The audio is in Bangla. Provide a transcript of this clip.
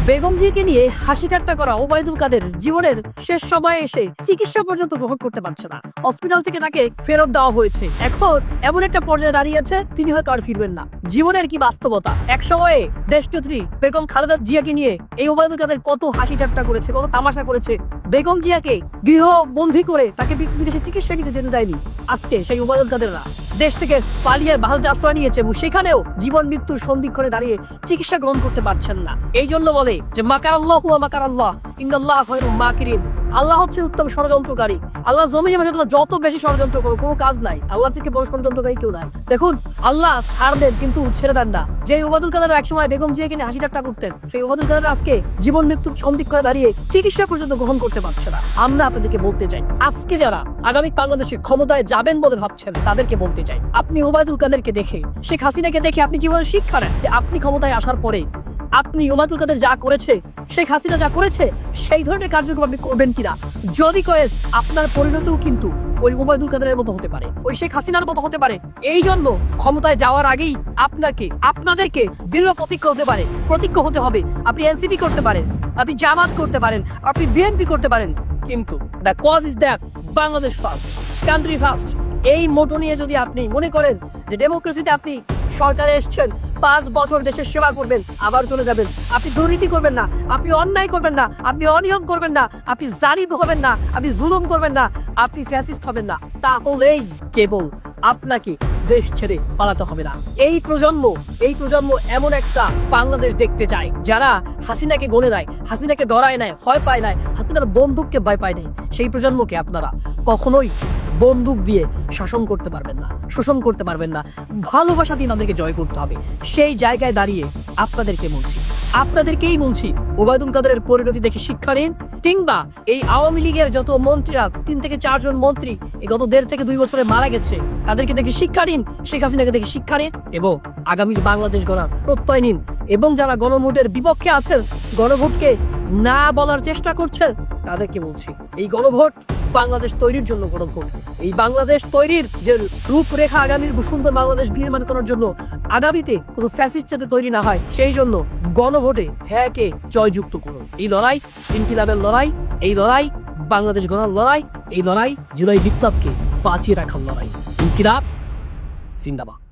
বেগম জিকে নিয়ে হাসি ঠাট্টা করা ওবায়দুল কাদের জীবনের শেষ সময়ে এসে চিকিৎসা পর্যন্ত গ্রহণ করতে পারছে না। হসপিটাল থেকে তাকে ফেরত দেওয়া হয়েছে। এখন এমন একটা পর্যায়ে দাঁড়িয়েছে তিনি হয়তো আর ফিরবেন না। জীবনের কি বাস্তবতা। এক সময়ে দেশনেত্রী বেগম খালেদা জিয়াকে নিয়ে এই ওবায়দুল কাদের কত হাসি ঠাট্টা করেছে, কত তামাশা করেছে। বেগম জিয়াকে গৃহবন্দী করে তাকে বিদেশে চিকিৎসা নিতে যেতে দেয়নি। আজকে সেই ওবায়দুল কাদেররা দেশ থেকে পালিয়ে ভারতে আশ্রয় নিয়েছে এবং সেখানেও জীবন মৃত্যুর সন্ধিক্ষণে দাঁড়িয়ে চিকিৎসা গ্রহণ করতে পারছেন না। এই জন্য বলে যে মাকারাল্লাহু ওয়া মাকারাল্লাহ ইন্নাল্লাহা খায়রুল মাকিরিন। আল্লাহ হচ্ছে উত্তম ষড়যন্ত্রকারী। আল্লাহ জমিনে বসে যত বেশি ষড়যন্ত্র করো কোনো কাজ নাই, আল্লাহর থেকে বড় ষড়যন্ত্রকারী কেউ নাই। দেখুন, আল্লাহ ছাড় দেন কিন্তু ছেড়ে দেন না। যে ওবায়দুল কাদের একসময় বেগম জিয়াকে নিয়ে হাসি ঠাট্টা করতেন, সেই ওবায়দুল কাদের আজকে জীবন মৃত্যুর সন্ধিক্ষণে দাঁড়িয়ে চিকিৎসা পর্যন্ত গ্রহণ করতে পারছে না। আমরা আপনাদেরকে বলতে চাই, আজকে যারা আগামী বাংলাদেশে ক্ষমতায় যাবেন বলে ভাবছেন তাদেরকে বলতে চাই, আপনি ওবায়দুল কাদেরকে দেখে, শেখ হাসিনাকে দেখে আপনি জীবনে শিক্ষা নেন যে আপনি ক্ষমতায় আসার পরে আপনি ওবায়দুল কাদের যা করেছে, শেখ হাসিনা যা করেছে, সেই ধরনের কার্যক্রম আপনি করবেন কিনা। যদি করেন আপনার পরিণতিও কিন্তু ওই ওবায়দুল কাদেরের মতো হতে পারে, ওই শেখ হাসিনার মতো হতে পারে। এই জন্য ক্ষমতায় যাওয়ার আগেই আপনাদেরকে দৃঢ় প্রতিজ্ঞ হতে হবে। আপনি এনসিপি করতে পারেন, আপনি জামাত করতে পারেন, আপনি বিএনপি করতে পারেন, কিন্তু the cause is that Bangladesh first, country first. এই মোটো নিয়ে যদি আপনি মনে করেন যে ডেমোক্রেসিতে আপনি সরকারে এসছেন, 5 বছর দেশের সেবা করবেন, আবার চলে যাবেন, আপনি দুর্নীতি করবেন না, আপনি অন্যায় করবেন না, আপনি অনিয়ম করবেন না, আপনি জালিম হবেন না, আপনি জুলুম করবেন না, আপনি ফ্যাসিস্ট হবেন না, তাহলেই কেবল আপনাকে দেশ ছেড়ে পালাতে হবে না। এই প্রজন্ম এমন একটা বাংলাদেশ দেখতে চায় যারা হাসিনাকে গলে দেয়, হাসিনাকে ডরায় নেয়, ভয় পায় নাই, হাসিনার বন্দুককে ভয় পায় নাই। সেই প্রজন্মকে আপনারা কখনোই বন্দুক দিয়ে শাসন করতে পারবেন না, শোষণ করতে পারবেন না। ভালোবাসা দিয়ে আমাদেরকে জয় করতে হবে। সেই জায়গায় দাঁড়িয়ে আপনাদেরকেই বলছি, ওবায়দুল কাদেরের পরিণতি দেখে শিক্ষা নিন, কিংবা এই আওয়ামী লীগের যত মন্ত্রীরা, 3 থেকে 4 জন মন্ত্রী এই গত 1.5 থেকে 2 বছরে মারা গেছে, তাদেরকে দেখে শিক্ষা নিন, শেখ হাসিনাকে দেখে শিক্ষা নিন এবং আগামী বাংলাদেশ গড়ার প্রত্যয় নিন। এবং যারা গণভোটের বিপক্ষে আছেন, গণভোটকে না বলার চেষ্টা করছেন, তাদেরকে বলছি, এই গণভোট বাংলাদেশ তৈরির জন্য গণভোট। এই বাংলাদেশ তৈরির যে রূপরেখা, আগামীর সুন্দর বাংলাদেশ বিনির্মাণ করার জন্য আগামীতে কোনো ফ্যাসিস্ট যাতে তৈরি না হয়, সেই জন্য গণভোটে হ্যাঁকে জয়যুক্ত করুন। এই লড়াই ইনকিলাবের লড়াই, এই লড়াই বাংলাদেশ গড়ার লড়াই, এই লড়াই জুলাই বিপ্লবকে বাঁচিয়ে রাখার লড়াই। ইনকিলাব জিন্দাবাদ।